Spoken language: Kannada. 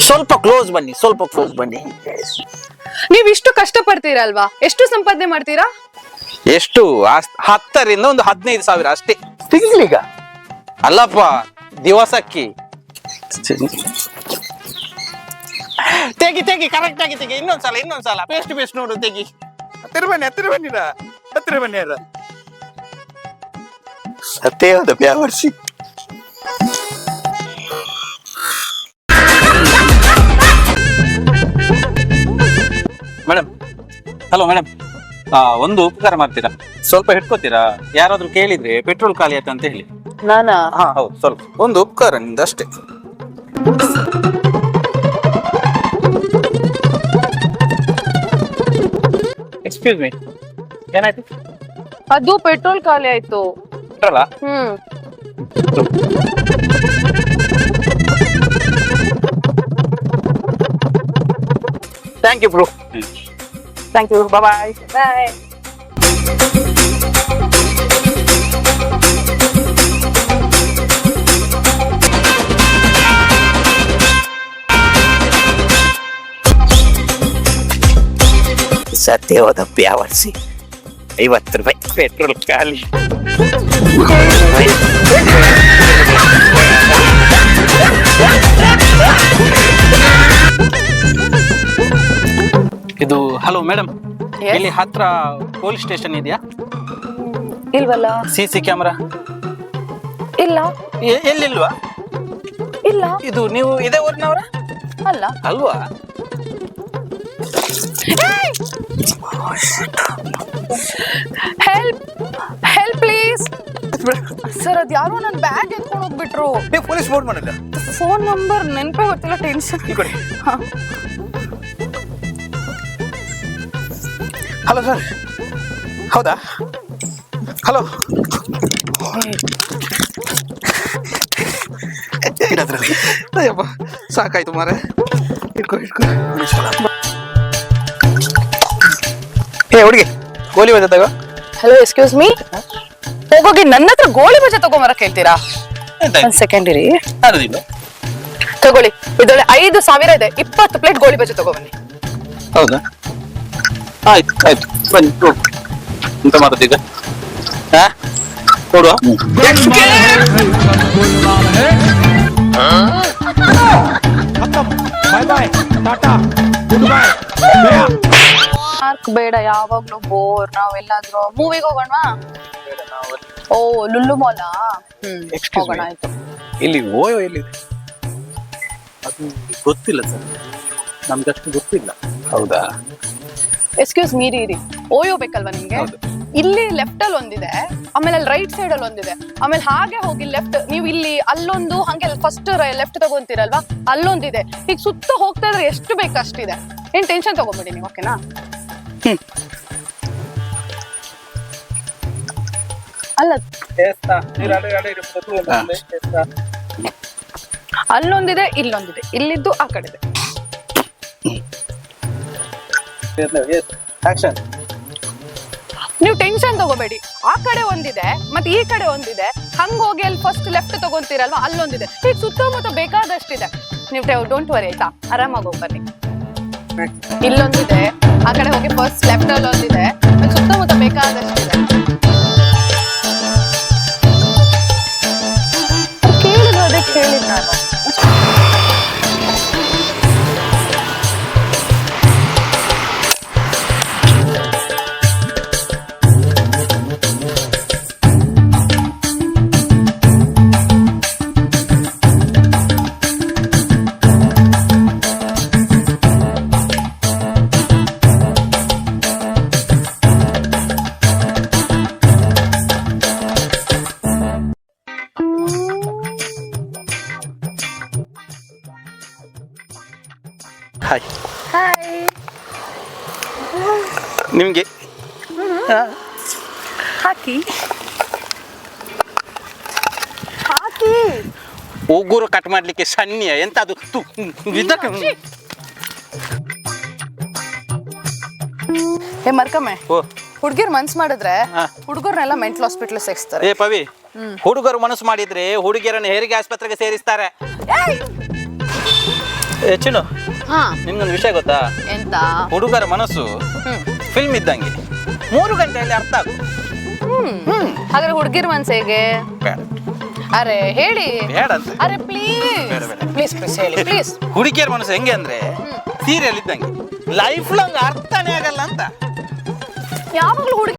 ಸ್ವಲ್ಪ ಕ್ಲೋಸ್ ಬನ್ನಿ, ಸ್ವಲ್ಪ ಕ್ಲೋಸ್ ಬನ್ನಿ. ನೀವ್ ಇಷ್ಟು ಕಷ್ಟ ಪಡ್ತೀರಲ್ವಾ, ಎಷ್ಟು ಸಂಪಾದನೆ ಮಾಡ್ತೀರಾ? ಎಷ್ಟು? 10ರಿಂದ ಒಂದು 15,000 ಅಷ್ಟೇ. ತಿಂಗ್ಳಿಗ? ಅಲ್ಲಪ್ಪ, ದಿವಸಕ್ಕೆ. ತೆಗಿ ತೆಗಿ, ಕರೆಕ್ಟ್ ಆಗಿ ತೆಗಿ. ಇನ್ನೊಂದ್ಸಲ ಪೇಸ್ಟ್ ನೋಡು, ತೆಗಿ. ಹತ್ತಿರ ಬನ್ನಿ ಅಲ್ಲ. ಸತ್ಯವಾದ ಬ್ಯಾವರ್ಸಿ. ಮೇಡಮ್, ಹಲೋ ಮೇಡಮ್, ಒಂದು ಉಪಕಾರ ಮಾಡ್ತೀರಾ? ಸ್ವಲ್ಪ ಹಿಡ್ಕೋತೀರಾ? ಯಾರಾದ್ರೂ ಕೇಳಿದ್ರೆ ಪೆಟ್ರೋಲ್ ಖಾಲಿ ಆಯ್ತು ಅಂತ ಹೇಳಿ. ನಾನಾ? ಹಾ ಹೌದು, ಸ್ವಲ್ಪ ಒಂದು ಉಪಕಾರ ನಿಮ್ದು ಅಷ್ಟೇ. ಎಕ್ಸ್ಕ್ಯೂಸ್ ಮೀ, ಏನಾಯ್ತು? ಅದು ಪೆಟ್ರೋಲ್ ಖಾಲಿ ಆಯ್ತು. ಪೆಟ್ರೋಲಾ? Thank you bro. Thank you, bye. Bye. ಸತ್ಯವಾದ ಬ್ಯಾವರ್ಸಿ. 50 ರೂಪಾಯಿ ಪೆಟ್ರೋಲ್ ಖಾಲಿ. ಇದು ಹಲೋ ಮೇಡಮ್, ಇಲ್ಲಿ ಹತ್ರ ಪೊಲೀಸ್ ಸ್ಟೇಷನ್ ಇದೆಯಾ? ಇಲ್ವಲ್ಲ. CC ಕ್ಯಾಮೆರಾ ಇಲ್ಲ. ಎಲ್ಲಿಲ್ವಾ? ಇಲ್ಲ. ಇದು ನೀವು ಇದೇ ಊರಿನವರ ಅಲ್ಲ ಅಲ್ವಾ? Help please sir. ಅದ್ ಯಾರೋ ನನ್ನ ಬ್ಯಾಗ್ ಎತ್ಕೊಂಡು ಹೋಗ್ಬಿಟ್ರು. ನೀವು ಪೊಲೀಸ್ ಫೋನ್ ಮಾಡಿಲ್ಲ? ಫೋನ್ ನಂಬರ್ ನೆನಪೇ ಗೊತ್ತಿಲ್ಲ, ಟೆನ್ಷನ್. Hello sir. ಹೌದಾ? ಹಲೋ. ಅಯ್ಯಪ್ಪ, ಸಾಕಾಯ್ತು ಮಾರೆ. ಇಟ್ಕೋ. ಹುಡುಗಿ ಗೋಲಿ ಬಜೆ ತಗೋ. Hello, excuse me. ಹೋಗೋಗಿ ನನ್ನ ಹತ್ರ ಗೋಳಿ ಬಜೆ ತಗೊಂಬರಕ್ ಹೇಳ್ತೀರಾ? ಒಂದ್ ಸೆಕೆಂಡ್ ಇರಿ. ತಗೊಳ್ಳಿ, ಇದ್ರೊಳ್ಳೆ 5,000 ಇದೆ. 20 ಪ್ಲೇಟ್ ಗೋಳಿ ಬಜೆ ತಗೊಬನ್ನಿ. ಹೌದಾ? ಆಯ್ತು ಬನ್ನಿ. ಎಂತ ಮಾಡೋದೀಗ? ಕೊಡುವ. ಮಾರ್ಕ್ ಬೇಡ, ಯಾವಾಗ್ಲೂ ಬೋರ್. ನಾವೆಲ್ಲಾದ್ರೂ ಮೂವಿಗೆ ಹೋಗೋಣವಾ? ಓ, ಲುಲ್ಲು ಮಾಲಾ? ಹೋಗೋಣ, ಆಯ್ತು. ಇಲ್ಲಿ ಓಯೋ ಎಲ್ಲಿದೆ? ಅದು ಗೊತ್ತಿಲ್ಲ ಸರ್, ನಮ್ಗಷ್ಟು ಗೊತ್ತಿಲ್ಲ. ಹೌದಾ? ಎಕ್ಸ್ಕ್ಯೂಸ್ ಮೀ, ಇರಿ. ಓಯೋ ಬೇಕಲ್ವಾ ನಿಮ್ಗೆ? ಇಲ್ಲಿ ಲೆಫ್ಟ್ ಅಲ್ಲಿ ಒಂದಿದೆ, ಆಮೇಲೆ ಅಲ್ಲಿ ರೈಟ್ ಸೈಡ್ ಅಲ್ಲಿ ಒಂದಿದೆ, ಆಮೇಲೆ ಹಾಗೆ ಹೋಗಿ ಲೆಫ್ಟ್. ನೀವು ಇಲ್ಲಿ ಅಲ್ಲೊಂದು, ಹಂಗೆ ಫಸ್ಟ್ ಲೆಫ್ಟ್ ತಗೊಂತೀರಲ್ವಾ, ಅಲ್ಲೊಂದಿದೆ. ಈಗ ಸುತ್ತ ಹೋಗ್ತಾ ಇದ್ರೆ ಎಷ್ಟು ಬೇಕು ಅಷ್ಟಿದೆ. ಏನ್ ಟೆನ್ಷನ್ ತಗೊಂಬಿಡಿ ನೀವು, ಓಕೆನಾ? ಅಲ್ಲ, ಅಲ್ಲೊಂದಿದೆ, ಇಲ್ಲೊಂದಿದೆ, ಇಲ್ಲಿದ್ದು ಆ ಕಡೆ ಇದೆ. ನೀವು ಟೆನ್ಷನ್ ತಗೋಬೇಡಿ. ಆ ಕಡೆ ಒಂದಿದೆ, ಮತ್ತೆ ಈ ಕಡೆ ಒಂದಿದೆ. ಹಂಗ ಹೋಗಿ ಅಲ್ಲಿ ಫಸ್ಟ್ ಲೆಫ್ಟ್ ತಗೊಂತೀರಲ್ವಾ, ಅಲ್ಲೊಂದಿದೆ. ಈಗ ಸುತ್ತಮುತ್ತ ಬೇಕಾದಷ್ಟಿದೆ. ನೀವು ಡೋಂಟ್ ವರಿ, ಆಯ್ತಾ? ಆರಾಮಾಗಿ ಹೋಗಿ ಬನ್ನಿ. ಇಲ್ಲೊಂದಿದೆ, ಆ ಕಡೆ ಹೋಗಿ ಫಸ್ಟ್ ಲೆಫ್ಟ್ ಅಲ್ಲಿ ಒಂದಿದೆ, ಸುತ್ತಮುತ್ತ ಬೇಕಾದಷ್ಟಿದೆ. ಕೇಳಿದ್ರು ಅದಕ್ಕೆ ಹೇಳಿದ್ ನಾನು. ಹಾಯ್. ಹಾಯ್. ನಿಮ್ಗೆ ಹಾಕಿ ಉಗುರು ಕಟ್ ಮಾಡ್ಲಿಕ್ಕೆ ಸನ್ನಿಯ ಎಂತ ಅದು ಇದಕ್ಕೆ. ಏ ಮರ್ಕಮ್ಮೆ, ಹುಡುಗಿರ್ ಮನ್ಸ್ ಮಾಡಿದ್ರೆ ಹುಡುಗರ್ನೆಲ್ಲ ಮೆಂಟಲ್ ಹಾಸ್ಪಿಟಲ್ ಸೇರಿಸ್ತಾರೆ. ಏ ಪವಿ, ಹುಡುಗರು ಮನಸ್ಸು ಮಾಡಿದ್ರೆ ಹುಡುಗಿಯರನ್ನು ಹೆರಿಗೆ ಆಸ್ಪತ್ರೆಗೆ ಸೇರಿಸ್ತಾರೆ. ಚಿನ್ನು, ಹಾ ನಿಮ್ಗೊಂದು ವಿಷಯ ಗೊತ್ತಾ? ಎಂತ? ಹುಡುಗರ ಮನಸ್ಸು ಫಿಲ್ಮ್ ಇದ್ದಂಗೆ, 3 ಗಂಟೆಯಲ್ಲಿ ಅರ್ಥ ಆಗು. ಹಾಗಾದ್ರೆ ಹುಡುಗಿರ್ ಮನ್ಸು ಹೇಗೆ? ಬೇಡ ಅರೆ ಹೇಳಿ. ಬೇಡ ಅಂತ. ಅರೆ ಪ್ಲೀಸ್ ಬೇಡ, ಬೇಡ. ಪ್ಲೀಸ್ ಪ್ಲೀಸ್ ಹೇಳಿ ಪ್ಲೀಸ್. ಹುಡುಗಿಯರ ಮನಸ್ಸು ಹೆಂಗೆ ಅಂದ್ರೆ ಸೀರಿಯಲ್ ಇದ್ದಂಗೆ, ಲೈಫ್ ಲಾಂಗ್ ಅರ್ಥನೇ ಆಗಲ್ಲ ಅಂತ. ಯಾವಾಗ್ಲೂ ಹುಡುಗಿ